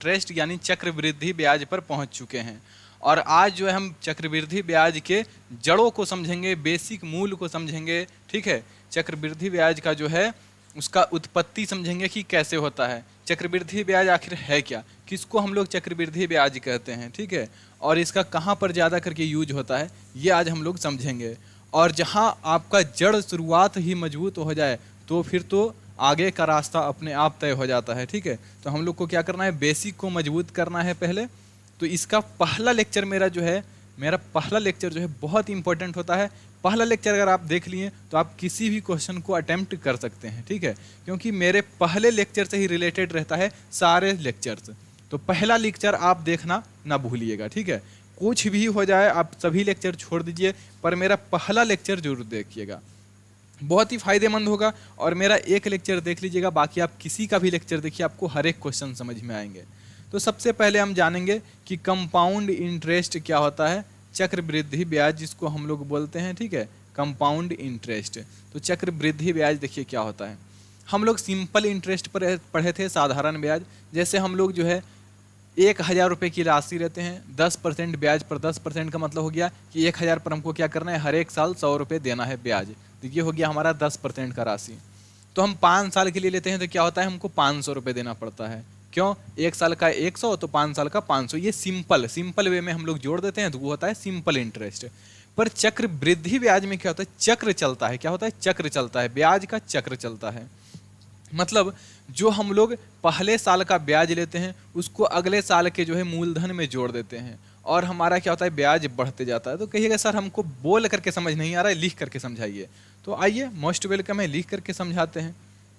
Interest यानी चक्रवृद्धि ब्याज पर पहुंच चुके हैं। और आज जो है हम चक्रवृद्धि ब्याज के जड़ों को समझेंगे, बेसिक मूल को समझेंगे। ठीक है, चक्रवृद्धि ब्याज का जो है उसका उत्पत्ति समझेंगे कि कैसे होता है, चक्रवृद्धि ब्याज आखिर है क्या, किसको हम लोग चक्रवृद्धि ब्याज कहते हैं। ठीक है, और इसका कहाँ पर ज़्यादा करके यूज होता है ये आज हम लोग समझेंगे। और जहाँ आपका जड़ शुरुआत ही मजबूत हो जाए तो फिर तो आगे का रास्ता अपने आप तय हो जाता है। ठीक है, तो हम लोग को क्या करना है, बेसिक को मजबूत करना है पहले। तो इसका पहला लेक्चर मेरा पहला लेक्चर जो है बहुत इंपॉर्टेंट होता है। पहला लेक्चर अगर आप देख लिए तो आप किसी भी क्वेश्चन को अटेम्प्ट कर सकते हैं। ठीक है, क्योंकि मेरे पहले लेक्चर से ही रिलेटेड रहता है सारे लेक्चर्स। तो पहला लेक्चर आप देखना ना भूलिएगा। ठीक है, कुछ भी हो जाए आप सभी लेक्चर छोड़ दीजिए, पर मेरा पहला लेक्चर जरूर देखिएगा, बहुत ही फायदेमंद होगा। और मेरा एक लेक्चर देख लीजिएगा, बाकी आप किसी का भी लेक्चर देखिए, आपको हर एक क्वेश्चन समझ में आएंगे। तो सबसे पहले हम जानेंगे कि कंपाउंड इंटरेस्ट क्या होता है, चक्रवृद्धि ब्याज जिसको हम लोग बोलते हैं। ठीक है, कंपाउंड इंटरेस्ट। तो चक्रवृद्धि ब्याज देखिए क्या होता है। हम लोग सिंपल इंटरेस्ट पर पढ़े थे, साधारण ब्याज। जैसे हम लोग जो है 1,000 रुपये की राशि रहते हैं, 10% ब्याज पर। 10% का मतलब हो गया कि 1,000 पर हमको क्या करना है, हर एक साल 100 रुपये देना है ब्याज। तो ये हो गया हमारा 10% का राशि। तो हम 5 साल के लिए लेते हैं तो क्या होता है, हमको 500 रुपये देना पड़ता है। क्यों, एक साल का 100 तो 5 साल का 500। ये सिंपल वे में हम लोग जोड़ देते हैं तो वो होता है सिंपल इंटरेस्ट। पर चक्रवृद्धि ब्याज में क्या होता है, चक्र चलता है। क्या होता है, चक्र चलता है, ब्याज का चक्र चलता है। मतलब जो हम लोग पहले साल का ब्याज लेते हैं उसको अगले साल के जो है मूलधन में जोड़ देते हैं, और हमारा क्या होता है, ब्याज बढ़ते जाता है। तो कहिएगा सर हमको बोल करके समझ नहीं आ रहा है, लिख करके समझाइए। तो आइए, मोस्ट वेलकम है, लिख करके समझाते हैं।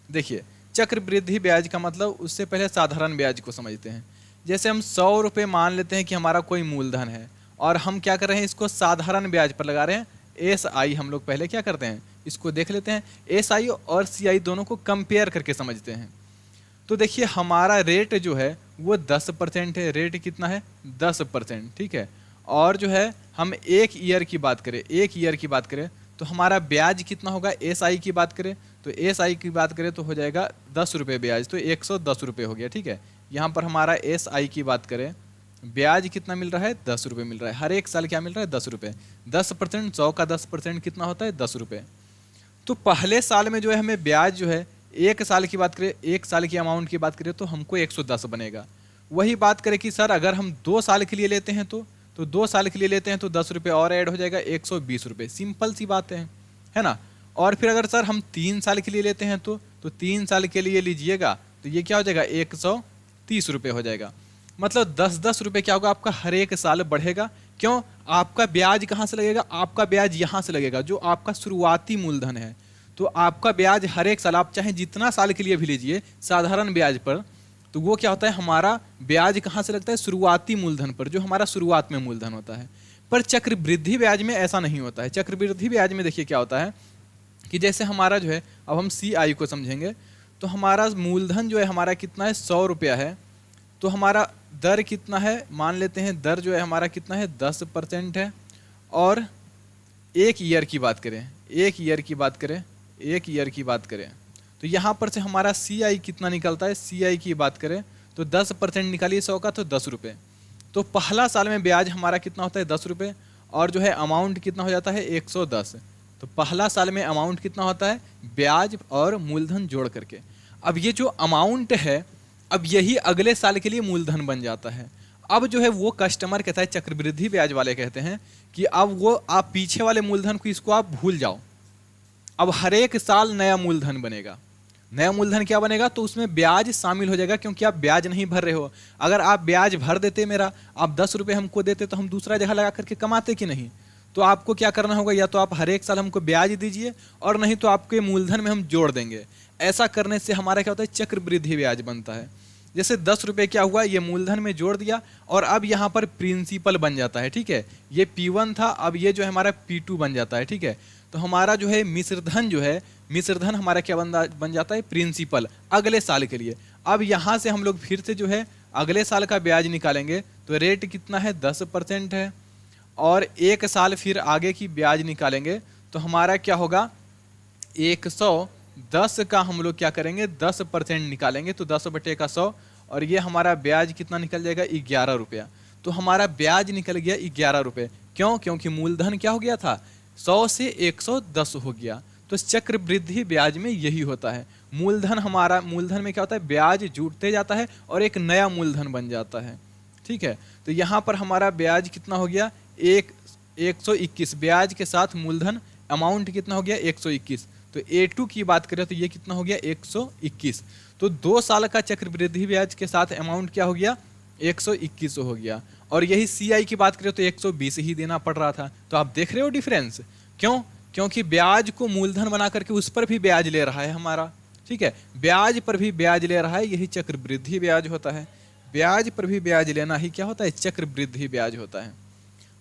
देखिए, चक्रवृद्धि ब्याज का मतलब, उससे पहले साधारण ब्याज को समझते हैं। जैसे हम 100 रुपये मान लेते हैं कि हमारा कोई मूलधन है, और हम क्या कर रहे हैं, इसको साधारण ब्याज पर लगा रहे हैं। SI हम लोग पहले क्या करते हैं, इसको देख लेते हैं, SI और CI दोनों को कंपेयर करके समझते हैं। तो देखिए हमारा रेट जो है वो 10% है। रेट कितना है, 10%। ठीक है, और जो है हम एक ईयर की बात करें तो हमारा ब्याज कितना होगा, SI की बात करें तो SI की बात करें तो हो जाएगा 10 रुपये ब्याज, तो 110 रुपये हो गया। ठीक है, यहाँ पर हमारा SI की बात करें, ब्याज कितना मिल रहा है, 10 रुपये मिल रहा है। हर एक साल क्या मिल रहा है, 10 रुपये। 10%, 100 का 10% कितना होता है, 10 रुपये। तो पहले साल में जो है हमें ब्याज जो है, एक साल की बात करें, एक साल की अमाउंट की बात करें तो हमको 110 बनेगा। वही बात करें कि सर अगर हम 2 साल के लिए लेते हैं तो 2 साल के लिए लेते हैं तो 10 रुपये और ऐड हो जाएगा, 120 रुपये। सिंपल सी बात है ना। और फिर अगर सर हम 3 साल के लिए लेते हैं तो 3 साल के लिए लीजिएगा तो ये क्या हो जाएगा, 130 रुपये हो जाएगा। मतलब 10-10 रुपये क्या होगा आपका, हर एक साल बढ़ेगा। क्यों, आपका ब्याज कहाँ से लगेगा, आपका ब्याज यहाँ से लगेगा, जो आपका शुरुआती मूलधन है। तो आपका ब्याज हर एक साल, आप चाहे जितना साल के लिए भी लीजिए साधारण ब्याज पर, तो वो क्या होता है, हमारा ब्याज कहाँ से लगता है, शुरुआती मूलधन पर, जो हमारा शुरुआत में मूलधन होता है। पर चक्रवृद्धि ब्याज में ऐसा नहीं होता है। चक्रवृद्धि ब्याज में देखिए क्या होता है कि जैसे हमारा जो है, अब हम CI को समझेंगे, तो हमारा मूलधन जो है हमारा कितना है, 100 रुपया है। तो हमारा दर कितना है, मान लेते हैं दर जो है हमारा कितना है, 10% है। और एक ईयर की बात करें तो यहाँ पर से हमारा CI कितना निकलता है, CI की बात करें तो 10% निकालिए 100 का, तो 10 रुपये। तो पहला साल में ब्याज हमारा कितना होता है, 10 रुपये, और जो है अमाउंट कितना हो जाता है, 110। तो पहला साल में अमाउंट कितना होता है, ब्याज और मूलधन जोड़ करके। अब ये जो अमाउंट है, अब यही अगले साल के लिए मूलधन बन जाता है। अब जो है वो कस्टमर कहता है, चक्रवृद्धि ब्याज वाले कहते हैं कि अब वो आप पीछे वाले मूलधन को, इसको आप भूल जाओ, अब हर एक साल नया मूलधन बनेगा। नया मूलधन क्या बनेगा, तो उसमें ब्याज शामिल हो जाएगा, क्योंकि आप ब्याज नहीं भर रहे हो। अगर आप ब्याज भर देते, मेरा आप 10 रुपये हमको देते तो हम दूसरा जगह लगा करके कमाते कि नहीं। तो आपको क्या करना होगा, या तो आप हर एक साल हमको ब्याज दीजिए, और नहीं तो आपके मूलधन में हम जोड़ देंगे। ऐसा करने से हमारा क्या होता है, चक्रवृद्धि ब्याज बनता है। जैसे 10 रुपये क्या हुआ, ये मूलधन में जोड़ दिया, और अब यहाँ पर प्रिंसिपल बन जाता है। ठीक है, ये P1 था, अब ये जो है हमारा P2 बन जाता है। ठीक है, तो हमारा जो है मिश्रधन हमारा क्या बन जाता है, प्रिंसिपल, अगले साल के लिए। अब यहाँ से हम लोग फिर से जो है अगले साल का ब्याज निकालेंगे, तो रेट कितना है, 10% है। और एक साल फिर आगे की ब्याज निकालेंगे तो हमारा क्या होगा, 110 का हम लोग क्या करेंगे, 10% निकालेंगे, तो 10 बटे का 100, और ये हमारा ब्याज कितना निकल जाएगा 11 रुपया। तो हमारा ब्याज निकल गया 11 रुपये। क्यों? क्योंकि मूलधन क्या हो गया था 100 से 110 हो गया। तो चक्रवृद्धि ब्याज में यही होता है, मूलधन हमारा, मूलधन में क्या होता है ब्याज जुड़ते जाता है और एक नया मूलधन बन जाता है। ठीक है, तो यहाँ पर हमारा ब्याज कितना हो गया 121, ब्याज के साथ मूलधन अमाउंट कितना हो गया 121। तो A2 की बात करें तो ये कितना हो गया 121। तो 2 साल का चक्रवृद्धि ब्याज के साथ अमाउंट क्या हो गया 121 हो गया। और यही CI की बात करें तो 120 ही देना पड़ रहा था। तो आप देख रहे हो डिफरेंस, क्यों? क्योंकि ब्याज को मूलधन बना करके उस पर भी ब्याज ले रहा है हमारा। ठीक है, ब्याज पर भी ब्याज ले रहा है, यही चक्रवृद्धि ब्याज होता है। ब्याज पर भी ब्याज लेना ही क्या होता है चक्रवृद्धि ब्याज होता है।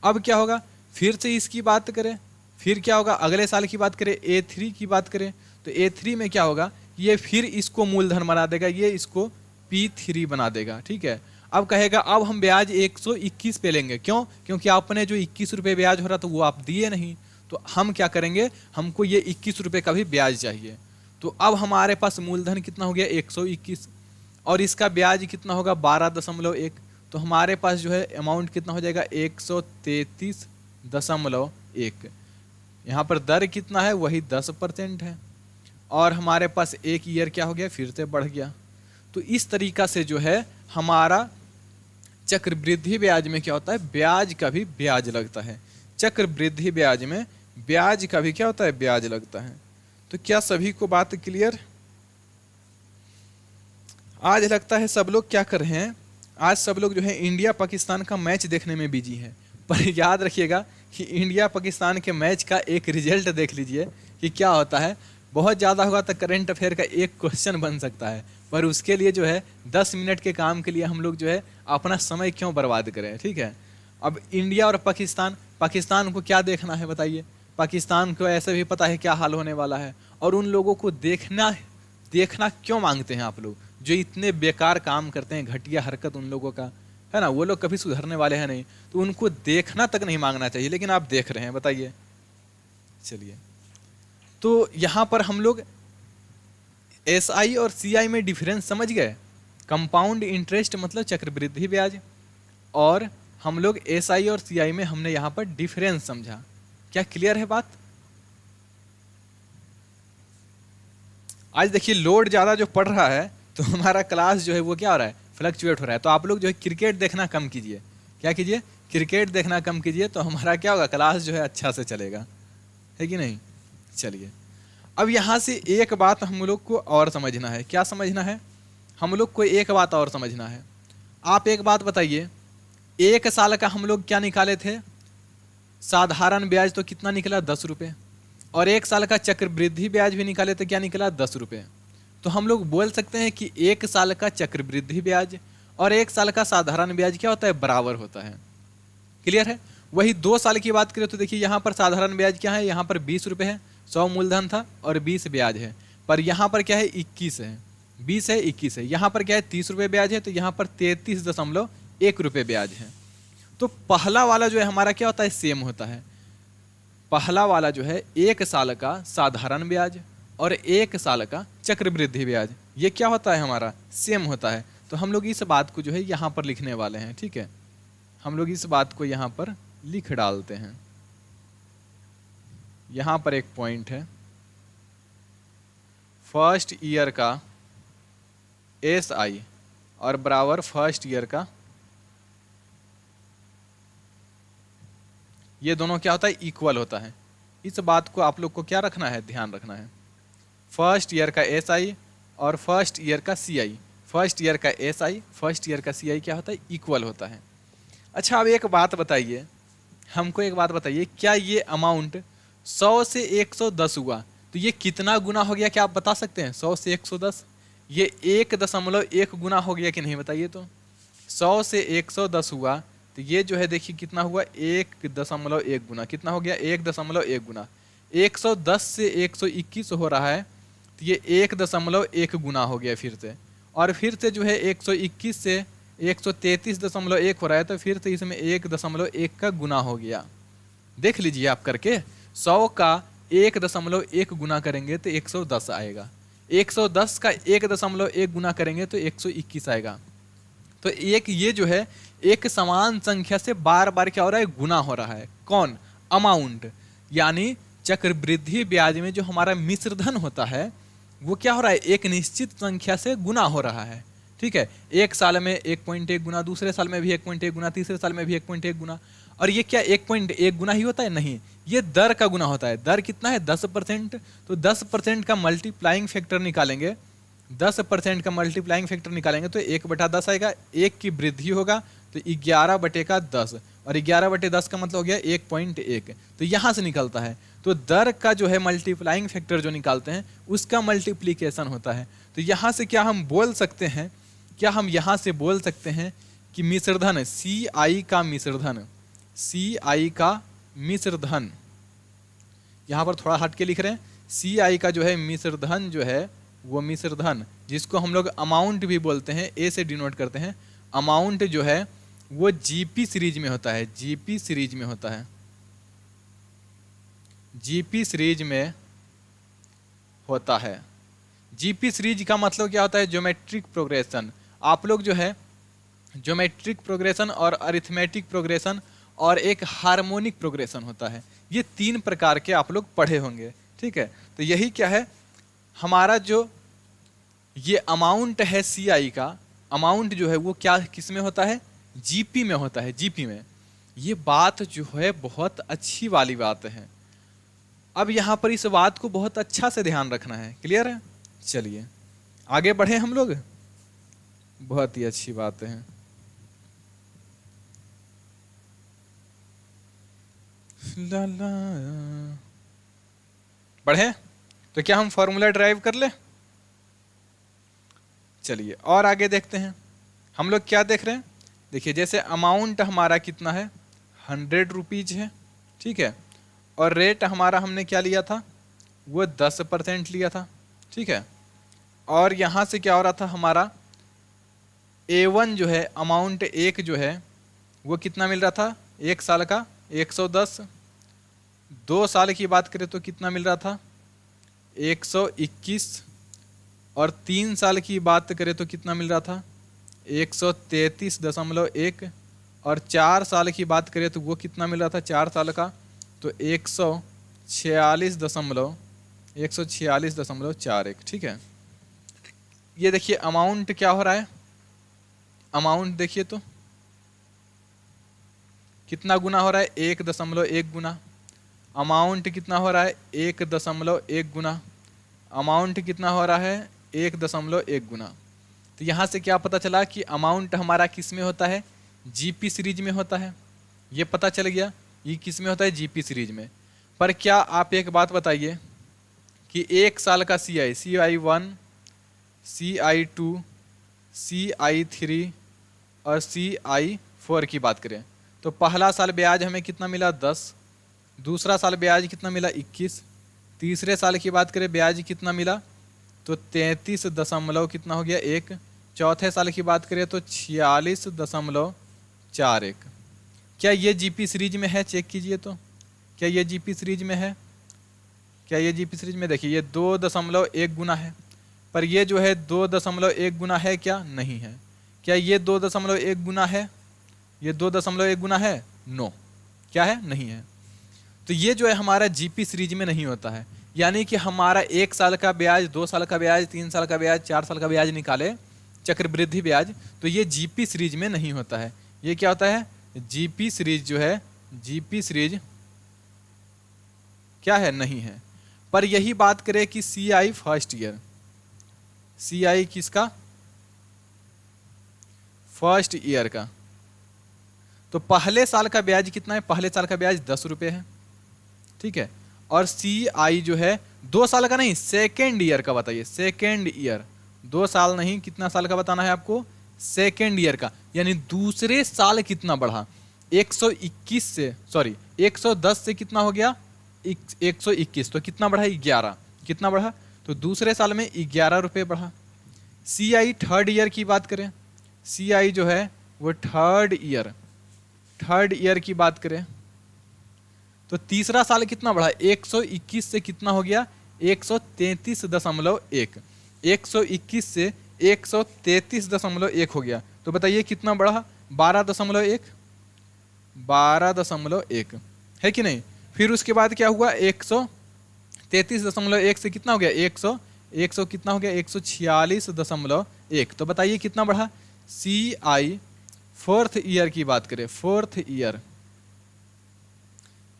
अब क्या होगा, फिर से इसकी बात करें, फिर क्या होगा अगले साल की बात करें, A3 की बात करें तो A3 में क्या होगा, ये फिर इसको मूलधन बना देगा, ये इसको P3 बना देगा। ठीक है, अब कहेगा अब हम ब्याज 121 पे लेंगे। क्यों? क्योंकि आपने जो 21 रुपये ब्याज हो रहा था वो आप दिए नहीं, तो हम क्या करेंगे, हमको ये 21 रुपये का भी ब्याज चाहिए। तो अब हमारे पास मूलधन कितना हो गया 121 और इसका ब्याज कितना होगा 12.1। तो हमारे पास जो है अमाउंट कितना हो जाएगा 133.1। यहाँ पर दर कितना है वही 10% है और हमारे पास एक ईयर क्या हो गया फिर से बढ़ गया। तो इस तरीका से जो है हमारा चक्रवृद्धि ब्याज में क्या होता है ब्याज का भी ब्याज लगता है। चक्रवृद्धि ब्याज में ब्याज का भी क्या होता है ब्याज लगता है। तो क्या सभी को बात क्लियर? आज लगता है सब लोग क्या कर रहे हैं, आज सब लोग जो है इंडिया पाकिस्तान का मैच देखने में बिजी है। पर याद रखिएगा कि इंडिया पाकिस्तान के मैच का एक रिजल्ट देख लीजिए कि क्या होता है। बहुत ज़्यादा होगा तो करंट अफेयर का एक क्वेश्चन बन सकता है, पर उसके लिए जो है 10 मिनट के काम के लिए हम लोग जो है अपना समय क्यों बर्बाद करें। ठीक है, अब इंडिया और पाकिस्तान, पाकिस्तान को क्या देखना है बताइए, पाकिस्तान को ऐसे भी पता है क्या हाल होने वाला है। और उन लोगों को देखना क्यों मांगते हैं आप लोग, जो इतने बेकार काम करते हैं, घटिया हरकत उन लोगों का है ना, वो लोग कभी सुधरने वाले हैं नहीं, तो उनको देखना तक नहीं मांगना चाहिए, लेकिन आप देख रहे हैं। बताइए, चलिए, तो यहाँ पर हम लोग SI और CI में डिफरेंस समझ गए। कंपाउंड इंटरेस्ट मतलब चक्रवृद्धि ब्याज, और हम लोग SI और CI में हमने यहाँ पर डिफरेंस समझा। क्या क्लियर है बात? आज देखिए लोड ज़्यादा जो पड़ रहा है तो हमारा क्लास जो है वो क्या हो रहा है फ्लक्चुएट हो रहा है। तो आप लोग जो है क्रिकेट देखना कम कीजिए। क्या कीजिए? क्रिकेट देखना कम कीजिए, तो हमारा क्या होगा क्लास जो है अच्छा से चलेगा, है कि नहीं। चलिए, अब यहाँ से एक बात हम लोग को और समझना है। क्या समझना है? हम लोग को एक बात और समझना है। आप एक बात बताइए, 1 साल का हम लोग क्या निकाले थे साधारण ब्याज, तो कितना निकला 10 रुपये, और 1 साल का चक्रवृद्धि ब्याज भी निकाले तो क्या निकला 10 रुपये। तो हम लोग बोल सकते हैं कि 1 साल का चक्रवृद्धि ब्याज और 1 साल का साधारण ब्याज क्या होता है बराबर होता है। क्लियर है? वही 2 साल की बात करें तो देखिए यहाँ पर साधारण ब्याज क्या है, यहाँ पर 20 रुपये है, 100 मूलधन था और 20 ब्याज है। पर यहाँ पर क्या है 21 है, 20 है 21 है। यहाँ पर क्या है 30 रुपये ब्याज है, तो यहाँ पर 33.1 रुपये ब्याज है। तो पहला वाला जो है हमारा क्या होता है सेम होता है। पहला वाला जो है 1 साल का साधारण ब्याज और 1 साल का चक्रवृद्धि ब्याज, ये क्या होता है हमारा सेम होता है। तो हम लोग इस बात को जो है यहाँ पर लिखने वाले हैं। ठीक है, हम लोग इस बात को यहाँ पर लिख डालते हैं। यहाँ पर एक पॉइंट है, फर्स्ट ईयर का SI और बराबर फर्स्ट ईयर का, ये दोनों क्या होता है इक्वल होता है। इस बात को आप लोग को क्या रखना है ध्यान रखना है। फर्स्ट ईयर का SI और फर्स्ट ईयर का CI, फर्स्ट ईयर का SI फर्स्ट ईयर का CI क्या होता है इक्वल होता है। अच्छा, अब एक बात बताइए, हमको एक बात बताइए, क्या ये अमाउंट 100 से 110 हुआ तो ये कितना गुना हो गया, क्या आप बता सकते हैं? 100 से 110 ये 1.1 गुना हो गया कि नहीं बताइए। तो 100 से 110 हुआ तो ये जो है देखिए कितना हुआ 1.1 गुना, कितना हो गया 1.1 गुना। 110 से 121 हो रहा है तो ये 1.1 गुना हो गया फिर से, और फिर से जो है 121 से 133.1 हो रहा है, तो फिर से इसमें 1.1 का गुना हो गया। देख लीजिए आप करके, 100 का 1.1 गुना करेंगे तो 110 आएगा, 110 का 1.1 गुना करेंगे तो 121 आएगा। तो एक ये जो है एक समान संख्या से बार बार क्या हो रहा है, गुना हो रहा है। कौन? अमाउंट। यानी चक्रवृद्धि ब्याज में जो हमारा मिश्र धन होता है वो क्या हो रहा है, एक निश्चित संख्या से गुना हो रहा है। ठीक है, एक साल में 1.1 गुना, दूसरे साल में भी 1.1 गुना, तीसरे साल में भी 1.1 गुना। और ये क्या 1.1 गुना ही होता है? नहीं, ये दर का गुना होता है। दर कितना है? 10%। तो 10% का मल्टीप्लाइंग फैक्टर निकालेंगे, 10% का मल्टीप्लाइंग फैक्टर निकालेंगे तो 1/10 आएगा। 1 की वृद्धि होगा तो 11/10, और 11/10 का मतलब हो गया 1.1। तो यहाँ से निकलता है। तो दर का जो है मल्टीप्लाइंग फैक्टर जो निकालते हैं उसका मल्टीप्लीकेशन होता है। तो यहाँ से क्या हम बोल सकते हैं, क्या हम यहाँ से बोल सकते हैं कि मिश्रधन CI का मिश्रधन, CI का मिश्रधन, यहाँ पर थोड़ा हट के लिख रहे हैं, CI का जो है मिश्रधन जो है वो मिश्रधन जिसको हम लोग अमाउंट भी बोलते हैं, ए से डिनोट करते हैं। अमाउंट जो है वो GP सीरीज में होता है, GP सीरीज में होता है, GP सीरीज में होता है। GP सीरीज का मतलब क्या होता है? Geometric progression. आप लोग जो है ज्योमेट्रिक प्रोग्रेशन और अरिथमेटिक प्रोग्रेशन और एक हार्मोनिक प्रोग्रेशन होता है, ये 3 प्रकार के आप लोग पढ़े होंगे। ठीक है, तो यही क्या है हमारा जो ये अमाउंट है CI का, अमाउंट जो है वो क्या किस में होता है? GP में होता है, GP में। ये बात जो है बहुत अच्छी वाली बात है। अब यहाँ पर इस बात को बहुत अच्छा से ध्यान रखना है। क्लियर है? चलिए आगे बढ़े हम लोग। बहुत ही अच्छी बात है। ला ला बढ़े तो क्या हम फॉर्मूला ड्राइव कर ले? चलिए और आगे देखते हैं। हम लोग क्या देख रहे हैं? देखिए जैसे अमाउंट हमारा कितना है? 100 रुपीज है। ठीक है, और रेट हमारा हमने क्या लिया था? वो 10% लिया था। ठीक है, और यहाँ से क्या हो रहा था हमारा A1 जो है अमाउंट 1 जो है वो कितना मिल रहा था? 1 साल का 110। 2 साल की बात करें तो कितना मिल रहा था? 121। और 3 साल की बात करें तो कितना मिल रहा था? 133.1। और 4 साल की बात करें तो वो कितना मिल रहा था 4 साल का? तो 146.41। ठीक है, ये देखिए अमाउंट क्या हो रहा है? अमाउंट देखिए तो कितना गुना हो रहा है? 1.1 गुना। अमाउंट कितना हो रहा है? 1.1 गुना। अमाउंट कितना हो रहा है? 1.1 गुना। तो यहाँ से क्या पता चला कि अमाउंट हमारा किस में होता है? GP सीरीज में होता है। ये पता चल गया ये किस में होता है? GP सीरीज में। पर क्या आप एक बात बताइए कि 1 साल का CI, CI1, CI2, CI3 और CI4 की बात करें तो पहला साल ब्याज हमें कितना मिला? 10। दूसरा साल ब्याज कितना मिला? 21। तीसरे साल की बात करें ब्याज कितना मिला? तो 33 दशमलव कितना हो गया? 1। चौथे साल की बात करें तो 46.41। क्या ये GP सीरीज में है? चेक कीजिए तो क्या ये GP सीरीज में है? क्या ये GP सीरीज में? देखिए ये 2.1 गुना है, पर ये जो है 2.1 गुना है क्या? नहीं है। क्या ये 2.1 गुना है? ये 2.1 गुना है? नो। क्या है? नहीं है। तो ये जो है हमारा GP सीरीज में नहीं होता है। यानी कि हमारा 1 साल का ब्याज, 2 साल का ब्याज, 3 साल का ब्याज, 4 साल का ब्याज निकाले चक्रवृद्धि ब्याज, तो ये GP सीरीज में नहीं होता है। ये क्या होता है? GP सीरीज जो है, GP सीरीज क्या है? नहीं है। पर यही बात करें कि CI फर्स्ट ईयर, CI किसका? फर्स्ट ईयर का, तो पहले साल का ब्याज कितना है? पहले साल का ब्याज 10 रुपये है। ठीक है, और CI जो है 2 साल का नहीं, सेकेंड ईयर का बताइए। सेकेंड ईयर, 2 साल नहीं, कितना साल का बताना है आपको? सेकेंड ईयर का। यानी दूसरे साल कितना बढ़ा? 121 से, सॉरी 110 से कितना हो गया? 121। तो कितना बढ़ा? 11। कितना बढ़ा? तो दूसरे साल में 11 रुपये बढ़ा। CI थर्ड ईयर की बात करें, CI जो है वो थर्ड ईयर की बात करें तो तीसरा साल कितना बढ़ा? 121 से कितना हो गया? 133.1। 121 से 133.1 हो गया। तो बताइए कितना बढ़ा, 12.1, 12.1 है कि नहीं। फिर उसके बाद क्या हुआ, 133.1 से कितना हो गया, 100 कितना हो गया, 146.1। तो बताइए कितना बढ़ा। CI फोर्थ ईयर की बात करें, फोर्थ ईयर,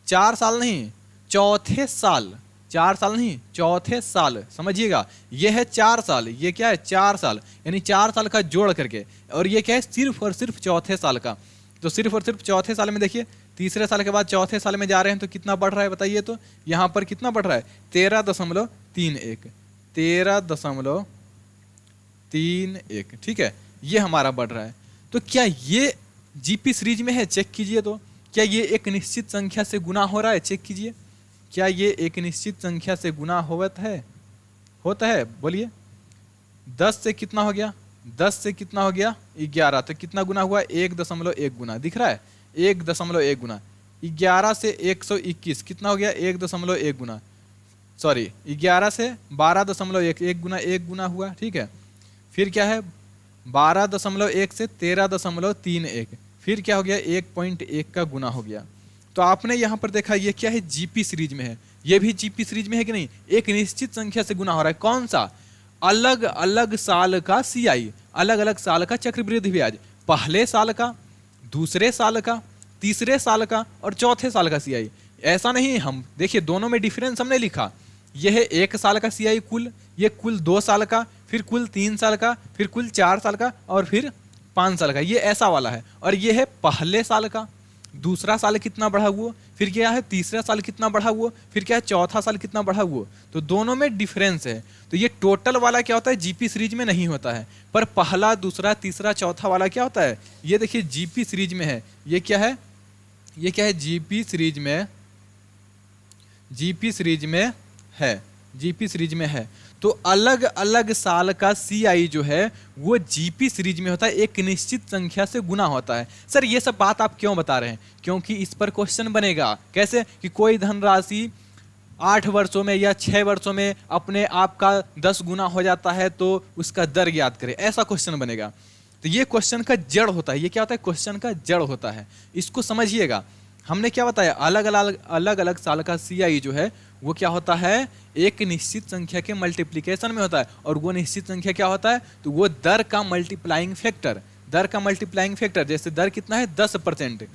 4 साल नहीं, चौथे साल, 4 साल नहीं, चौथे साल, समझिएगा। ये है 4 साल, ये क्या है 4 साल, यानी 4 साल का जोड़ करके, और ये क्या है सिर्फ और सिर्फ चौथे साल का। तो सिर्फ और सिर्फ चौथे साल में देखिए, तीसरे साल के बाद चौथे साल में जा रहे हैं तो कितना बढ़ रहा है बताइए। तो यहाँ पर कितना बढ़ रहा है, 13.31, 13.31, ठीक है, ये हमारा बढ़ रहा है। तो क्या ये जीपी सीरीज में है, चेक कीजिए। तो क्या ये एक निश्चित संख्या से गुना हो रहा है, चेक कीजिए। क्या ये एक निश्चित संख्या से गुना होता है बोलिए। 10 से कितना हो गया, 10 से कितना हो गया 11, तो कितना गुना हुआ, 1.1 गुना, दिख रहा है 1.1 गुना। 11 से 121 कितना हो गया, 1.1 गुना, सॉरी 11 से 12.1, 1 गुना हुआ, ठीक है। फिर क्या है 12.1 से 13.31, फिर क्या हो गया 1.1 का गुना हो गया। तो आपने यहाँ पर देखा ये क्या है, जीपी सीरीज में है, ये भी जीपी सीरीज में है कि नहीं, एक निश्चित संख्या से गुना हो रहा है। कौन सा, अलग अलग साल का CI, अलग अलग साल का चक्रवृद्धि ब्याज, पहले साल का, दूसरे साल का, तीसरे साल का और चौथे साल का CI। ऐसा नहीं, हम देखिए दोनों में डिफरेंस हमने लिखा, यह है 1 साल का CI कुल, ये कुल 2 साल का, फिर कुल 3 साल का, फिर कुल 4 साल का और फिर 5 साल का, ये ऐसा वाला है। और ये है पहले साल का, दूसरा साल कितना बढ़ा हुआ, फिर क्या है तीसरा साल कितना बढ़ा हुआ, फिर क्या है चौथा साल कितना बढ़ा हुआ। तो दोनों में डिफरेंस है। तो ये टोटल वाला क्या होता है, जीपी सीरीज में नहीं होता है, पर पहला, दूसरा, तीसरा, चौथा वाला क्या होता है, ये देखिए जीपी सीरीज में है। ये क्या है, ये क्या है, जीपी सीरीज में, जीपी सीरीज में है, जीपी सीरीज में है। तो अलग अलग साल का CI जो है वो जीपी सीरीज में होता है, एक निश्चित संख्या से गुना होता है। सर ये सब बात आप क्यों बता रहे हैं, क्योंकि इस पर क्वेश्चन बनेगा। कैसे कि कोई धनराशि 8 वर्षों में या 6 वर्षों में अपने आप का 10 गुना हो जाता है तो उसका दर याद करें, ऐसा क्वेश्चन बनेगा। तो ये क्वेश्चन का जड़ होता है, ये क्या होता है, क्वेश्चन का जड़ होता है, इसको समझिएगा। हमने क्या बताया, अलग अलग साल का CI जो है वो क्या होता है, एक निश्चित संख्या के मल्टीप्लिकेशन में होता है। और वो निश्चित संख्या क्या होता है, तो वो दर का मल्टीप्लाइंग फैक्टर, दर का मल्टीप्लाइंग फैक्टर, जैसे दर कितना है 10%,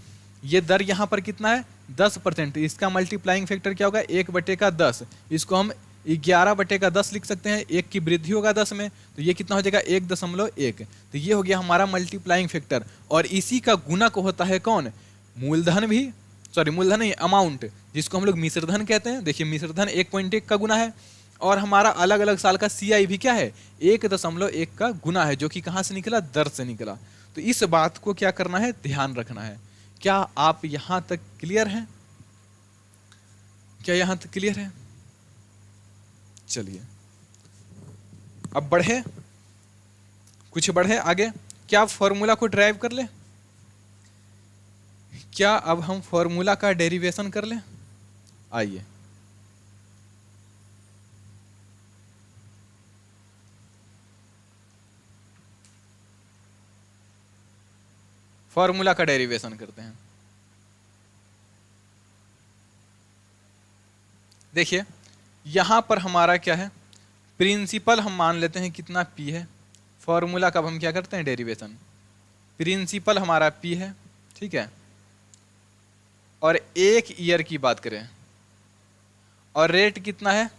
ये दर यहाँ पर कितना है 10%, इसका मल्टीप्लाइंग फैक्टर क्या होगा 1/10, इसको हम 11/10 लिख सकते हैं, 1 की वृद्धि होगा 10 में, तो ये कितना हो जाएगा 1.1। तो ये हो गया हमारा मल्टीप्लाइंग फैक्टर। और इसी का गुणक होता है कौन, मूलधन भी, सॉरी मूलधन नहीं, अमाउंट, जिसको हम लोग मिश्रधन कहते हैं। देखिए मिश्रधन 1.1 का गुना है, और हमारा अलग अलग साल का CI भी क्या है 1.1 का गुना है, जो कि कहाँ से निकला, दर से निकला। तो इस बात को क्या करना है, ध्यान रखना है। क्या आप यहां तक क्लियर हैं, क्या यहां तक क्लियर है। चलिए अब बढ़े, कुछ बढ़े आगे। क्या आप फॉर्मूला को ड्राइव कर ले, क्या अब हम फॉर्मूला का डेरिवेशन कर लें। आइए फॉर्मूला का डेरिवेशन करते हैं। देखिए यहां पर हमारा क्या है, प्रिंसिपल हम मान लेते हैं कितना P है, फॉर्मूला का अब हम क्या करते हैं डेरिवेशन। प्रिंसिपल हमारा P है, ठीक है, और 1 ईयर की बात करें और रेट कितना है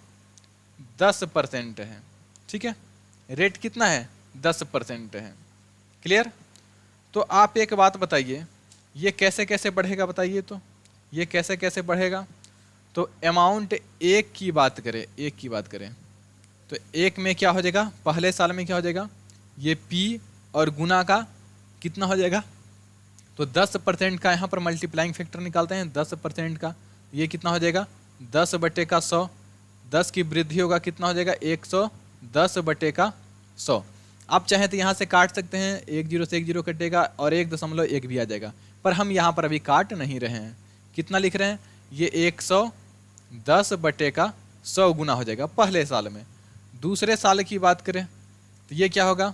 10% है, ठीक है, रेट कितना है 10% है। क्लियर। तो आप एक बात बताइए, ये कैसे कैसे बढ़ेगा बताइए, तो ये कैसे कैसे बढ़ेगा। तो अमाउंट 1 की बात करें, 1 की बात करें तो 1 में क्या हो जाएगा, पहले साल में क्या हो जाएगा, ये P और गुना का कितना हो जाएगा, तो 10% का यहाँ पर मल्टीप्लाइंग फैक्टर निकालते हैं 10% का, ये कितना हो जाएगा 10/100, 10 की वृद्धि होगा कितना हो जाएगा 110/100। आप चाहें तो यहाँ से काट सकते हैं, 1 0 से 1 0 कटेगा और 1.1 भी आ जाएगा, पर हम यहाँ पर अभी काट नहीं रहे हैं। कितना लिख रहे हैं, ये 110/100 गुना हो जाएगा पहले साल में। दूसरे साल की बात करें तो ये क्या होगा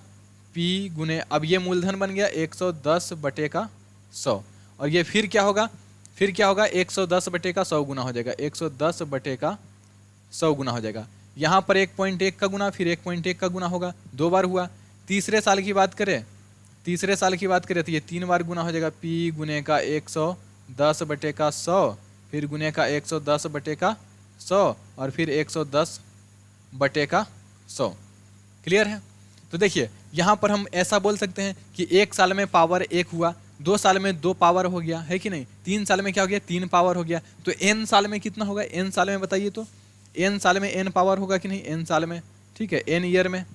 P गुने, अब ये मूलधन बन गया 110/100, और ये फिर क्या होगा, 110/100 गुना हो जाएगा, 110/100 गुना हो जाएगा। यहाँ पर 1.1 का गुना, फिर 1.1 का गुना होगा, 2 बार हुआ। तीसरे साल की बात करें तो ये 3 बार गुना हो जाएगा, P गुने का 110/100, फिर गुने का 110/100, और फिर 110/100। क्लियर है? तो देखिए यहाँ पर हम ऐसा बोल सकते हैं कि 1 साल में पावर 1 हुआ, 2 साल में 2 पावर हो गया, है कि नहीं? 3 साल में क्या हो गया, 3 पावर हो गया। तो n साल में कितना होगा, n साल में बताइए तो, n साल में n पावर होगा कि नहीं, n साल में, ठीक है, n ईयर में।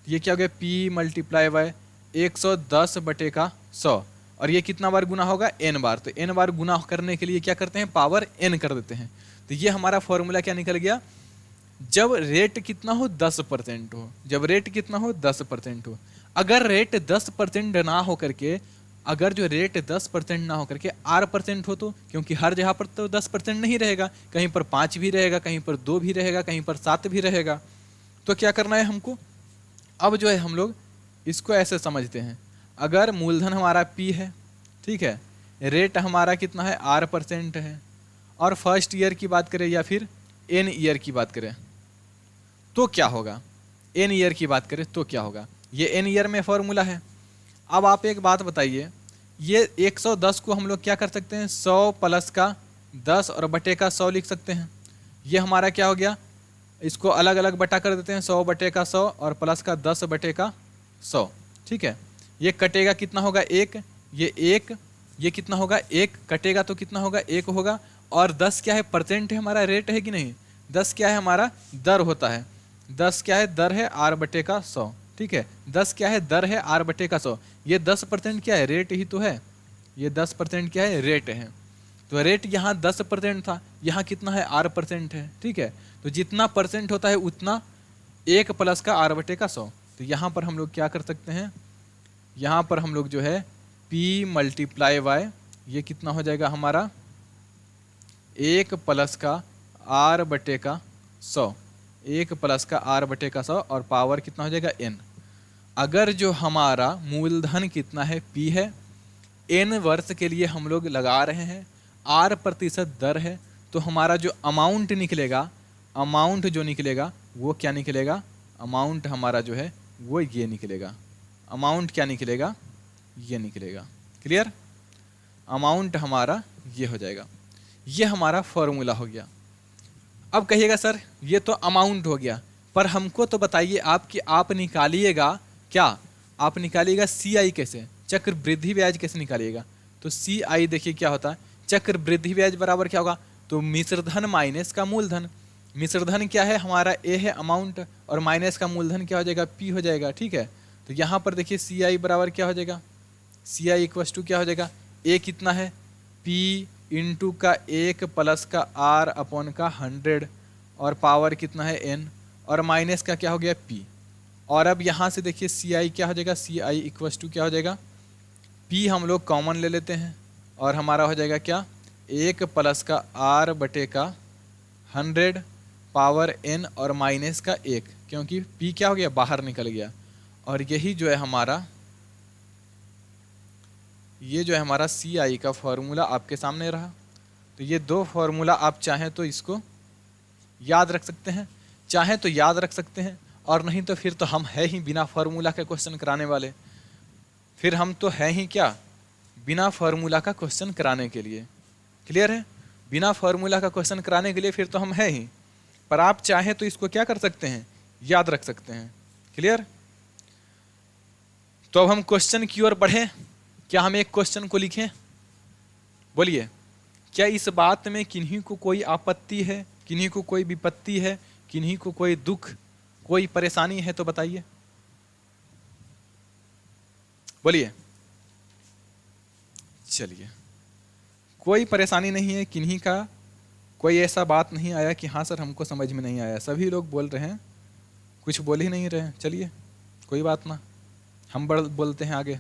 ये क्या हो गया, P मल्टीप्लाई बाय 110/100, और ये कितना बार गुना होगा, n बार। तो n बार गुना करने के लिए क्या करते हैं, पावर n कर देते हैं। तो ये हमारा फॉर्मूला क्या निकल गया, जब रेट कितना हो, 10% हो, जब रेट कितना हो, 10% हो। अगर रेट 10% ना हो करके, अगर जो रेट 10% ना हो करके R% हो, तो क्योंकि हर जगह पर तो 10% नहीं रहेगा, कहीं पर 5 भी रहेगा, कहीं पर 2 भी रहेगा, कहीं पर 7 भी रहेगा। तो क्या करना है हमको, अब जो है हम लोग इसको ऐसे समझते हैं, अगर मूलधन हमारा P है, ठीक है, रेट हमारा कितना है, R% है, और फर्स्ट ईयर की बात करें या फिर n ईयर की बात करें तो क्या होगा, n ईयर की बात करें तो क्या होगा, ये n ईयर में फॉर्मूला है। अब आप एक बात बताइए, ये 110 को हम लोग क्या कर सकते हैं, 100 प्लस का 10 और बटे का 100 लिख सकते हैं। ये हमारा क्या हो गया, इसको अलग अलग बटा कर देते हैं, 100/100 और प्लस का 10/100, ठीक है। ये कटेगा कितना होगा, 1, ये 1, ये कितना होगा, 1 कटेगा तो कितना होगा, 1 होगा। और 10 क्या है, परसेंट है हमारा, रेट है कि नहीं, 10 क्या है हमारा, दर होता है, 10 क्या है, दर है R/100, ठीक है, 10 क्या है, दर है R/100। ये 10% क्या है, रेट ही तो है, ये 10% क्या है, रेट है। तो रेट यहाँ 10% था, यहाँ कितना है, R% है, ठीक है। तो जितना परसेंट होता है उतना 1 प्लस का R/100। तो यहाँ पर हम लोग क्या कर सकते हैं, यहाँ पर हम लोग जो है P मल्टीप्लाई बाय, ये कितना हो जाएगा हमारा, 1 प्लस का R/100, 1 प्लस का R/100, और पावर कितना हो जाएगा, n। अगर जो हमारा मूलधन कितना है, P है, n वर्ष के लिए हम लोग लगा रहे हैं, R% दर है, तो हमारा जो अमाउंट निकलेगा, अमाउंट जो निकलेगा वो क्या निकलेगा, अमाउंट हमारा जो है वो ये निकलेगा, अमाउंट क्या निकलेगा, ये निकलेगा। क्लियर, अमाउंट हमारा ये हो जाएगा। ये हमारा फॉर्मूला हो गया। अब कहिएगा सर ये तो अमाउंट हो गया, पर हमको तो बताइए आप कि आप निकालिएगा क्या, आप निकालिएगा CI कैसे, चक्र वृद्धि ब्याज कैसे निकालिएगा। तो CI देखिए क्या होता है, चक्र वृद्धि ब्याज बराबर क्या होगा, तो मिश्रधन माइनस का मूलधन। मिश्रधन क्या है हमारा, A है अमाउंट, और माइनस का मूलधन क्या हो जाएगा, P हो जाएगा, ठीक है। तो यहाँ पर देखिए CI बराबर क्या हो जाएगा, CI इक्वस टू क्या हो जाएगा, A कितना है, P इंटू का 1 प्लस का R/100, और पावर कितना है n, और माइनस का क्या हो गया P। और अब यहाँ से देखिए CI क्या हो जाएगा, CI इक्वस टू क्या हो जाएगा, P हम लोग कॉमन ले लेते हैं, और हमारा हो जाएगा क्या, 1 प्लस का R/100 पावर n, और माइनस का 1, क्योंकि P क्या हो गया, बाहर निकल गया। और यही जो है हमारा, ये जो है हमारा CI का फॉर्मूला आपके सामने रहा। तो ये 2 फॉर्मूला आप चाहें तो इसको याद रख सकते हैं, चाहें तो याद रख सकते हैं, और नहीं तो फिर तो हम है ही बिना फॉर्मूला के क्वेश्चन कराने वाले, फिर हम तो है ही क्या, बिना फॉर्मूला का क्वेश्चन कराने के लिए। क्लियर है, बिना फॉर्मूला का क्वेश्चन कराने के लिए फिर तो हम है ही, पर आप चाहें तो इसको क्या कर सकते हैं, याद रख सकते हैं। क्लियर, तो अब हम क्वेश्चन की ओर बढ़े। क्या हम एक क्वेश्चन को लिखें, बोलिए, क्या इस बात में किन्हीं को कोई आपत्ति है, किन्हीं को कोई विपत्ति है, किन्हीं को कोई दुख, कोई परेशानी है तो बताइए, बोलिए। चलिए, कोई परेशानी नहीं है, किन्हीं का कोई ऐसा बात नहीं आया कि हाँ सर हमको समझ में नहीं आया, सभी लोग बोल रहे हैं, कुछ बोल ही नहीं रहे। चलिए कोई बात ना, हम बोलते हैं आगे,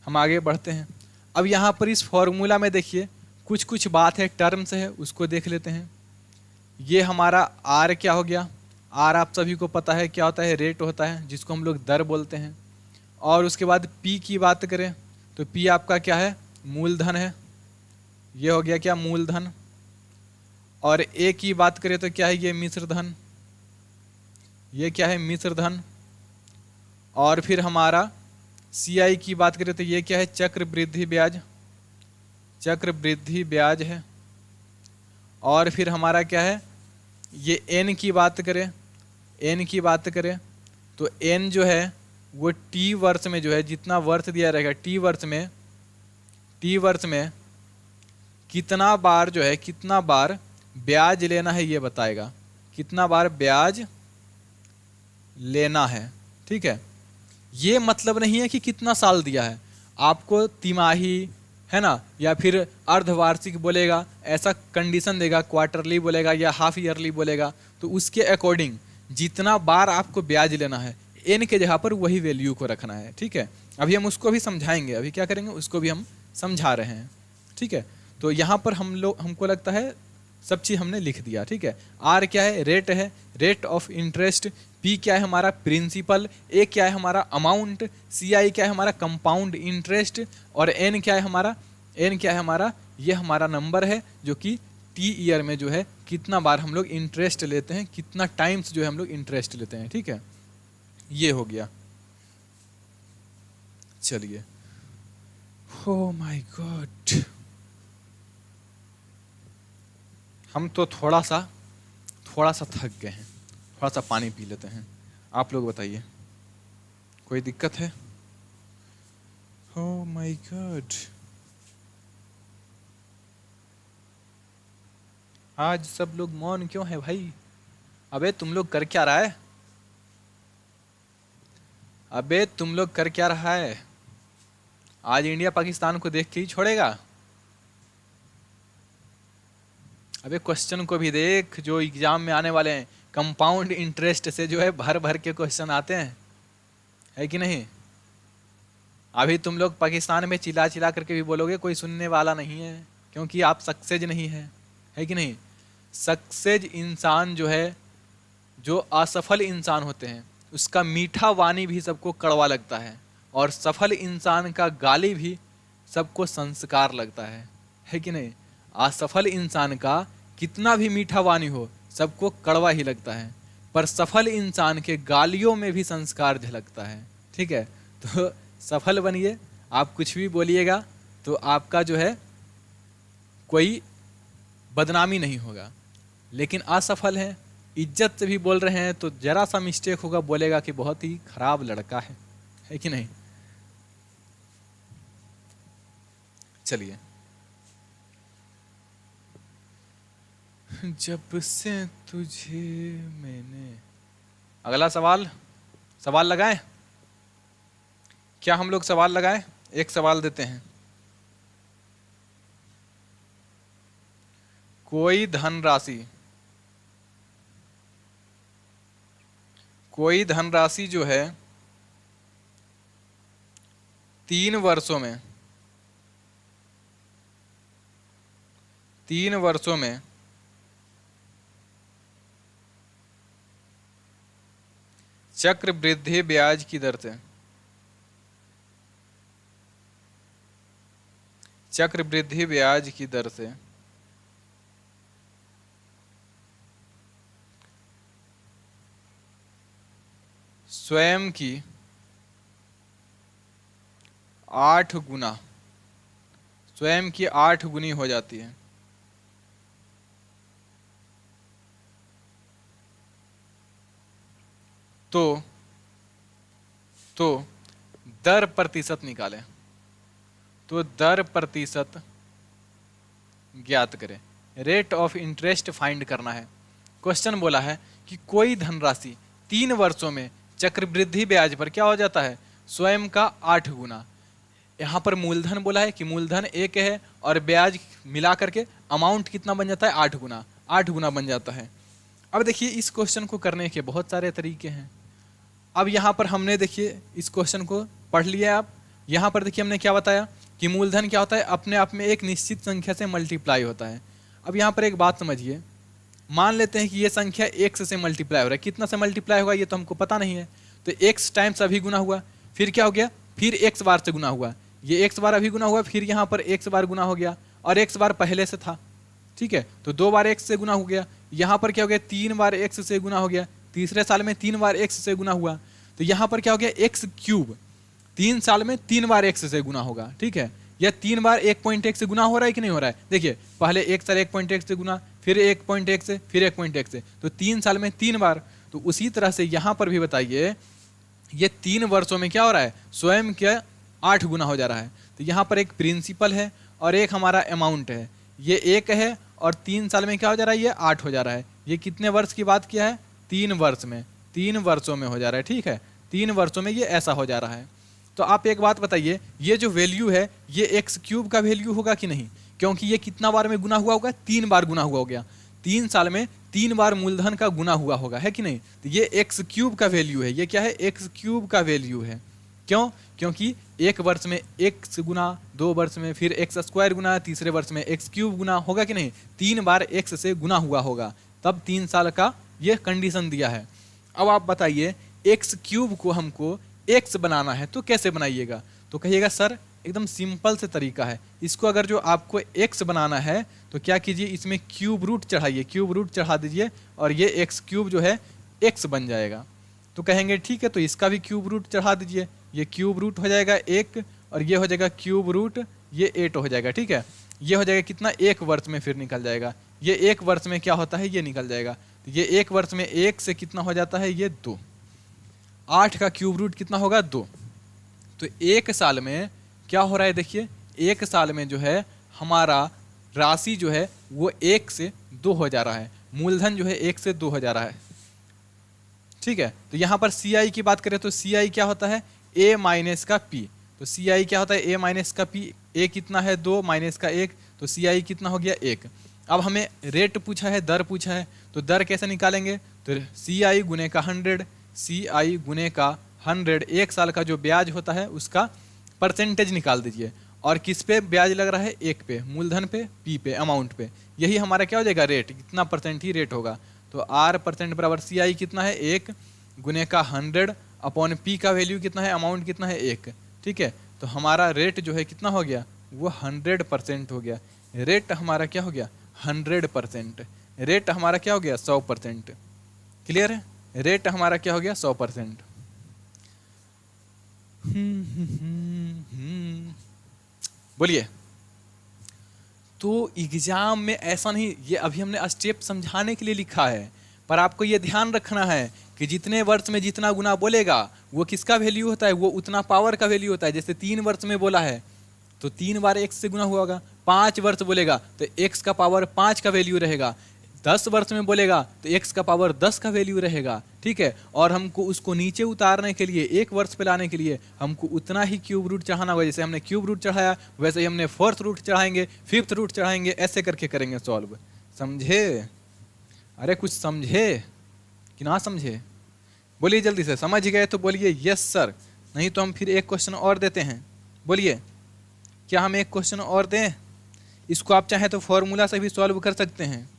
हम आगे बढ़ते हैं। अब यहाँ पर इस फॉर्मूला में देखिए कुछ कुछ बात है, टर्म्स है, उसको देख लेते हैं। ये हमारा R क्या हो गया, R आप सभी को पता है क्या होता है, रेट होता है, जिसको हम लोग दर बोलते हैं। और उसके बाद पी की बात करें तो पी आपका क्या है, मूलधन है, ये हो गया क्या, मूलधन। और ए की बात करें तो क्या है, ये मिश्र धन, ये क्या है, मिश्र धन। और फिर हमारा सी आई की बात करें तो ये क्या है, चक्रवृद्धि ब्याज, चक्रवृद्धि ब्याज है। और फिर हमारा क्या है, ये एन की बात करें, एन की बात करें तो एन जो है वो टी वर्ष में जो है, जितना वर्ष दिया रहेगा टी वर्ष में, टी वर्ष में कितना बार जो है, कितना बार ब्याज लेना है ये बताएगा, कितना बार ब्याज लेना है। ठीक है, ये मतलब नहीं है कि कितना साल दिया है, आपको तिमाही है ना, या फिर अर्धवार्षिक बोलेगा, ऐसा कंडीशन देगा, क्वार्टरली बोलेगा या हाफ ईयरली बोलेगा, तो उसके अकॉर्डिंग जितना बार आपको ब्याज लेना है एन के जगह पर वही वैल्यू को रखना है। ठीक है, अभी हम उसको भी समझाएंगे, अभी क्या करेंगे उसको भी हम समझा रहे हैं। ठीक है, तो यहाँ पर हमको लगता है सब चीज़ हमने लिख दिया। ठीक है, आर क्या है, रेट है, रेट ऑफ इंटरेस्ट। पी क्या है हमारा, प्रिंसिपल। ए क्या है हमारा, अमाउंट। सी आई क्या है हमारा, कंपाउंड इंटरेस्ट। और एन क्या है हमारा, एन क्या है हमारा, ये हमारा नंबर है जो कि टी ईयर में जो है कितना बार हम लोग इंटरेस्ट लेते हैं, कितना टाइम्स जो है हम लोग इंटरेस्ट लेते हैं। ठीक है, ये हो गया। चलिए, ओ माय गॉड, हम तो थोड़ा सा थक गए हैं, थोड़ा सा पानी पी लेते हैं। आप लोग बताइए, कोई दिक्कत है? ओह माय गॉड, आज सब लोग मौन क्यों है भाई? अबे तुम लोग कर क्या रहा है? अबे तुम लोग कर क्या रहा है? आज इंडिया पाकिस्तान को देख के ही छोड़ेगा? अबे क्वेश्चन को भी देख, जो एग्जाम में आने वाले हैं, कंपाउंड इंटरेस्ट से जो है भर भर के क्वेश्चन आते हैं, है कि नहीं? अभी तुम लोग पाकिस्तान में चिल्ला चिल्ला करके भी बोलोगे, कोई सुनने वाला नहीं है, क्योंकि आप सक्सेज नहीं है कि नहीं? सक्सेज इंसान जो है, जो असफल इंसान होते हैं, उसका मीठा वाणी भी सबको कड़वा लगता है, और सफल इंसान का गाली भी सबको संस्कार लगता है कि नहीं? असफल इंसान का कितना भी मीठा वाणी हो सबको कड़वा ही लगता है, पर सफल इंसान के गालियों में भी संस्कार झलकता है। ठीक है, तो सफल बनिए, आप कुछ भी बोलिएगा तो आपका जो है कोई बदनामी नहीं होगा। लेकिन असफल हैं, इज्जत से भी बोल रहे हैं, तो जरा सा मिस्टेक होगा बोलेगा कि बहुत ही खराब लड़का है कि नहीं? चलिए, जब से तुझे मैंने, अगला सवाल लगाएं? क्या हम लोग सवाल लगाएं? एक सवाल देते हैं। कोई धनराशि जो है 3 वर्षों में चक्रवृद्धि ब्याज की दर से, चक्रवृद्धि ब्याज की दर से स्वयं की 8 गुना, स्वयं की 8 गुनी हो जाती है, तो दर प्रतिशत निकालें, तो दर प्रतिशत ज्ञात करें। रेट ऑफ इंटरेस्ट फाइंड करना है। क्वेश्चन बोला है कि कोई धनराशि 3 वर्षों में चक्रवृद्धि ब्याज पर क्या हो जाता है, स्वयं का 8 गुना। यहाँ पर मूलधन बोला है कि मूलधन 1 है, और ब्याज मिला करके अमाउंट कितना बन जाता है, 8 गुना, 8 गुना बन जाता है। अब देखिए, इस क्वेश्चन को करने के बहुत सारे तरीके हैं। अब यहाँ पर हमने देखिए इस क्वेश्चन को पढ़ लिया। आप यहाँ पर देखिए हमने क्या बताया कि मूलधन क्या होता है, अपने आप में एक निश्चित संख्या से मल्टीप्लाई होता है। अब यहाँ पर एक बात समझिए, मान लेते हैं कि ये संख्या x से मल्टीप्लाई हो रहा है, कितना से मल्टीप्लाई होगा ये तो हमको पता नहीं है, तो x टाइम्स अभी गुना हुआ, फिर क्या हो गया, फिर x बार से गुना हुआ, ये x बार अभी गुना हुआ, फिर यहाँ पर x बार गुना हो गया और x बार पहले से था, ठीक है, तो 2 बार x से गुना हो गया। यहाँ पर क्या हो गया, 3 बार x से गुना हो गया, तीसरे साल में 3 बार x से गुना हुआ, तो यहाँ पर क्या हो गया, x क्यूब 3 साल में 3 बार x से गुना होगा, ठीक है। यह 3 बार 1.1 से गुना हो रहा है कि नहीं हो रहा है, देखिए पहले एक साल 1.1 से गुना, फिर 1.1 से, फिर 1.1 से, तो 3 साल में 3 बार। तो उसी तरह से यहाँ पर भी बताइए, ये 3 वर्षों में क्या हो रहा है, स्वयं के 8 गुना हो जा रहा है। तो यहाँ पर एक प्रिंसिपल है और एक हमारा अमाउंट है, ये 1 है और 3 साल में क्या हो जा रहा है, ये 8 हो जा रहा है। ये कितने वर्ष की बात किया है, 3 वर्ष में, 3 वर्षों में हो जा रहा है, ठीक है, 3 वर्षों में ये ऐसा हो जा रहा है। तो आप एक बात बताइए, ये जो वैल्यू है ये एक्स क्यूब का वैल्यू होगा कि नहीं, क्योंकि ये कितना बार में गुना हुआ होगा, 3 बार गुना हुआ हो गया, 3 साल में 3 बार मूलधन का गुना हुआ होगा, है कि नहीं। तो ये एक्स क्यूब का वैल्यू है, ये क्या है, एक्स क्यूब का वैल्यू है। क्यों, क्योंकि 1 वर्ष में एक्स गुना, 2 वर्ष में फिर एक्स स्क्वायर गुना, तीसरे वर्ष में एक्स क्यूब गुना होगा कि नहीं, 3 बार एक्स से गुना हुआ होगा, तब 3 साल का ये कंडीशन दिया है। अब आप बताइए, एक्स क्यूब को हमको एक्स बनाना है तो कैसे बनाइएगा, तो कहिएगा सर एकदम सिंपल से तरीका है, इसको अगर जो आपको एक्स बनाना है तो क्या कीजिए, इसमें क्यूब रूट चढ़ाइए, क्यूब रूट चढ़ा दीजिए और ये एक्स क्यूब जो है एक्स बन जाएगा। तो कहेंगे ठीक है, तो इसका भी क्यूब रूट चढ़ा दीजिए, ये क्यूब रूट हो जाएगा 1 और ये हो जाएगा क्यूब रूट, ये 8 हो जाएगा, ठीक है। ये हो जाएगा कितना, 1 वर्ष में फिर निकल जाएगा, ये 1 वर्ष में क्या होता है, ये निकल जाएगा। तो ये 1 वर्ष में 1 से कितना हो जाता है, ये 2, 8 का क्यूब रूट कितना होगा, 2। तो 1 साल में क्या हो रहा है, देखिए 1 साल में जो है हमारा राशि जो है वो 1 से 2 हो जा रहा है, मूलधन जो है 1 से 2 हो जा रहा है, ठीक है। तो यहाँ पर सी आई की बात करें तो सी आई क्या होता है, ए माइनस का पी, तो सी आई क्या होता है, ए माइनस का पी, ए कितना है 2 माइनस का 1, तो सी आई कितना हो गया 1। अब हमें रेट पूछा है, दर पूछा है, तो दर कैसे निकालेंगे, तो सी आई गुने का 100, सी आई गुने का 100, 1 साल का जो ब्याज होता है उसका परसेंटेज निकाल दीजिए, और किस पे ब्याज लग रहा है, 1 पे, मूलधन पे, पी पे, अमाउंट पे, यही हमारा क्या हो जाएगा, रेट, कितना परसेंट ही रेट होगा। तो आर परसेंट बराबर सी आई कितना है 1 गुने का 100 अपॉन पी का वैल्यू कितना है, अमाउंट कितना है 1, ठीक है। तो हमारा रेट जो है कितना हो गया, वो 100% हो गया, रेट हमारा क्या हो गया 100%, रेट हमारा क्या हो गया 100%, क्लियर है, रेट हमारा क्या हो गया 100%। बोलिए। तो एग्जाम में ऐसा नहीं, ये अभी हमने स्टेप समझाने के लिए लिखा है, पर आपको ये ध्यान रखना है कि जितने वर्ष में जितना गुना बोलेगा वो किसका वैल्यू होता है, वो उतना पावर का वैल्यू होता है। जैसे 3 वर्ष में बोला है तो 3 बार x से गुना हुआ होगा, 5 वर्ष बोलेगा तो x का पावर 5 का वैल्यू रहेगा, 10 वर्ष में बोलेगा तो x का पावर 10 का वैल्यू रहेगा, ठीक है। और हमको उसको नीचे उतारने के लिए, 1 वर्ष पे लाने के लिए हमको उतना ही क्यूब रूट चढ़ाना होगा। जैसे हमने क्यूब रूट चढ़ाया वैसे ही हमने 4th रूट चढ़ाएंगे, 5th रूट चढ़ाएंगे, ऐसे करके करेंगे सॉल्व, समझे। अरे कुछ समझे कि ना समझे, बोलिए जल्दी से, समझ गए तो बोलिए यस सर, नहीं तो हम फिर एक क्वेश्चन और देते हैं। बोलिए, क्या हम एक क्वेश्चन और दें, इसको आप चाहें तो फॉर्मूला से भी सॉल्व कर सकते हैं।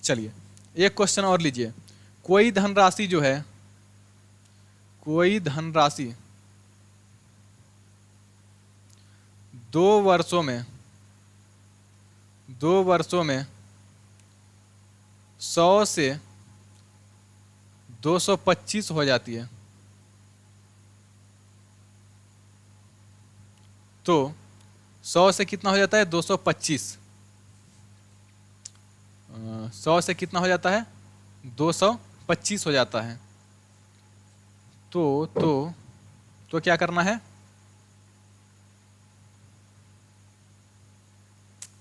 चलिए एक क्वेश्चन और लीजिए, कोई धनराशि जो है, कोई धनराशि 2 वर्षों में 100 से 225 हो जाती है, तो 100 से कितना हो जाता है 225, 100 से कितना हो जाता है 225 हो जाता है। तो क्या करना है,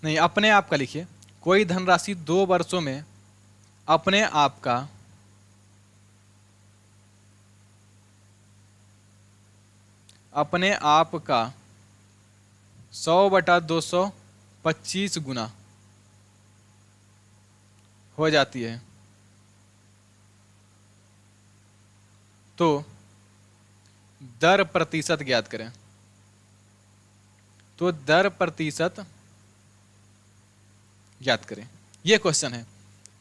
नहीं अपने आप का लिखिए, कोई धनराशि 2 वर्षों में अपने आप का अपने आप का 100/225 गुना हो जाती है, तो दर प्रतिशत ज्ञात करें। तो दर प्रतिशत ज्ञात करें, यह क्वेश्चन है।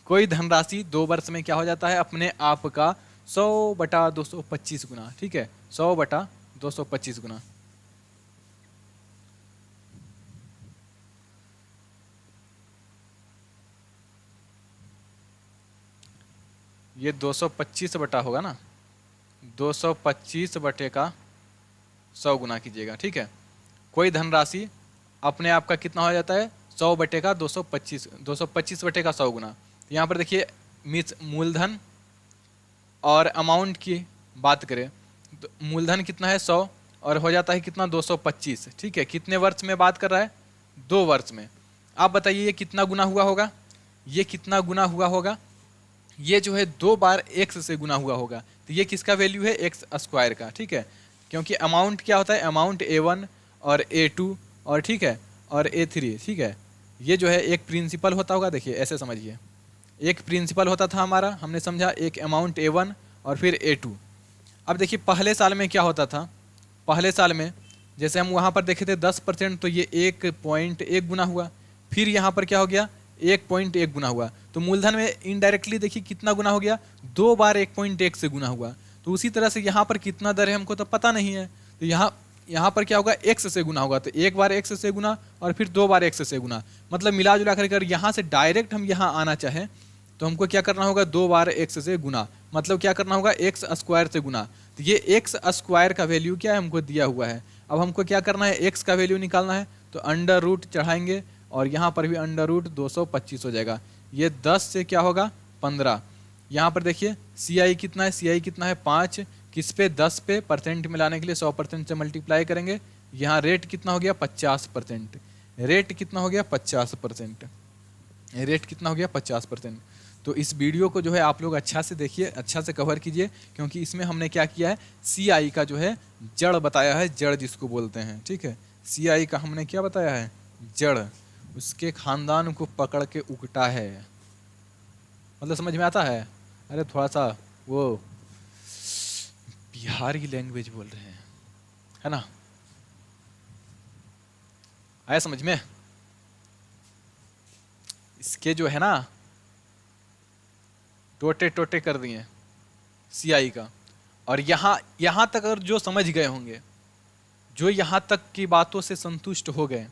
कोई धनराशि 2 वर्ष में क्या हो जाता है, अपने आप का 100/225 गुना, ठीक है, 100/225 गुना। ये 225 बटा होगा ना, 225 बटे का 100 गुना कीजिएगा, ठीक है। कोई धनराशि अपने आप का कितना हो जाता है, 100 बटे का 225, 225 बटे का 100 गुना। तो यहाँ पर देखिए मूलधन और अमाउंट की बात करें तो मूलधन कितना है 100 और हो जाता है कितना 225, ठीक है। कितने वर्ष में बात कर रहा है, 2 वर्ष में। आप बताइए ये कितना गुना हुआ होगा, ये कितना गुना हुआ होगा, ये जो है 2 बार x से गुना हुआ होगा। तो ये किसका वैल्यू है, एक्स स्क्वायर का, ठीक है। क्योंकि अमाउंट क्या होता है, अमाउंट A1 और A2 और ठीक है और A3, ठीक है। ये जो है एक प्रिंसिपल होता होगा, देखिए ऐसे समझिए, एक प्रिंसिपल होता था हमारा, हमने समझा, एक अमाउंट A1 और फिर A2। अब देखिए पहले साल में क्या होता था, पहले साल में जैसे हम वहाँ पर देखे थे 10%, तो ये 1.1 गुना हुआ। फिर यहाँ पर क्या हो गया, 1.1 गुना हुआ। तो मूलधन में इनडायरेक्टली देखिए कितना गुना हो गया, 2 बार 1.1 से गुना हुआ। तो उसी तरह से यहाँ पर कितना दर है हमको तो पता नहीं है, तो यहाँ पर क्या होगा, x से गुना होगा। तो 1 बार x से गुना और फिर 2 बार x से गुना, मतलब मिला जुला कर यहाँ से डायरेक्ट हम यहाँ आना चाहें तो हमको क्या करना होगा, 2 बार x से गुना, मतलब क्या करना होगा, एक्स स्क्वायर से गुना। तो ये एक्स स्क्वायर का वैल्यू क्या है, हमको दिया हुआ है। अब हमको क्या करना है, एक्स का वैल्यू निकालना है, तो अंडर रूट चढ़ाएंगे और यहाँ पर भी अंडर रूट 225 हो जाएगा। ये 10 से क्या होगा, 15। यहाँ पर देखिए CI कितना है, CI कितना है 5, किस पे, 10 पे, परसेंट में लाने के लिए 100% से मल्टीप्लाई करेंगे। यहाँ रेट कितना हो गया, 50%, रेट कितना हो गया, 50%, रेट कितना हो गया, 50%। तो इस वीडियो को जो है आप लोग अच्छा से देखिए, अच्छा से कवर कीजिए, क्योंकि इसमें हमने क्या किया है, CI का जो है जड़ बताया है, जड़ जिसको बोलते हैं, ठीक है। CI का हमने क्या बताया है, जड़, उसके खानदान को पकड़ के उगटा है, मतलब समझ में आता है। अरे थोड़ा सा वो बिहारी लैंग्वेज बोल रहे हैं, है ना, आया समझ में। इसके जो है ना टोटे टोटे कर दिए CI का। और यहाँ तक अगर जो समझ गए होंगे, जो यहाँ तक की बातों से संतुष्ट हो गए,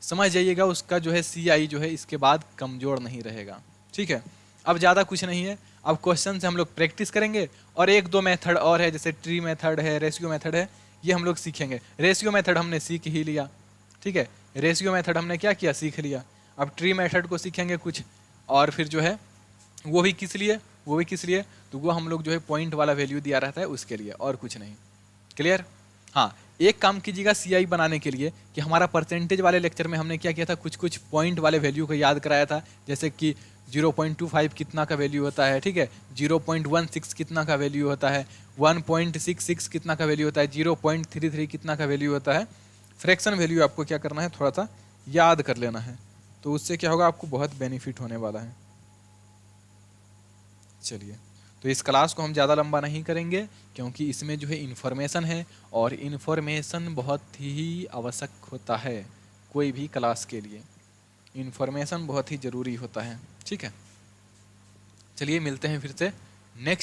समझ जाइएगा उसका जो है CI जो है इसके बाद कमज़ोर नहीं रहेगा, ठीक है। अब ज़्यादा कुछ नहीं है, अब क्वेश्चन से हम लोग प्रैक्टिस करेंगे और 1-2 मेथड और है, जैसे ट्री मेथड है, रेशियो मेथड है, ये हम लोग सीखेंगे। रेशियो मेथड हमने सीख ही लिया, ठीक है, रेशियो मेथड हमने क्या किया, सीख लिया। अब ट्री मेथड को सीखेंगे कुछ, और फिर जो है वो भी किस लिए, वो भी किस लिए, तो वो हम लोग जो है पॉइंट वाला वैल्यू दिया रहता है उसके लिए, और कुछ नहीं। क्लियर। हाँ, एक काम कीजिएगा CI बनाने के लिए कि हमारा परसेंटेज वाले लेक्चर में हमने क्या किया था, कुछ कुछ पॉइंट वाले वैल्यू को याद कराया था, जैसे कि 0.25 कितना का वैल्यू होता है, ठीक है, 0.16 कितना का वैल्यू होता है, 1.66 कितना का वैल्यू होता है, 0.33 कितना का वैल्यू होता है। फ्रैक्शन वैल्यू आपको क्या करना है, थोड़ा सा याद कर लेना है, तो उससे क्या होगा, आपको बहुत बेनिफिट होने वाला है। चलिए, तो इस क्लास को हम ज़्यादा लंबा नहीं करेंगे, क्योंकि इसमें जो है इन्फॉर्मेशन है, और इन्फॉर्मेशन बहुत ही आवश्यक होता है कोई भी क्लास के लिए, इन्फॉर्मेशन बहुत ही ज़रूरी होता है, ठीक है। चलिए मिलते हैं फिर से नेक्स्ट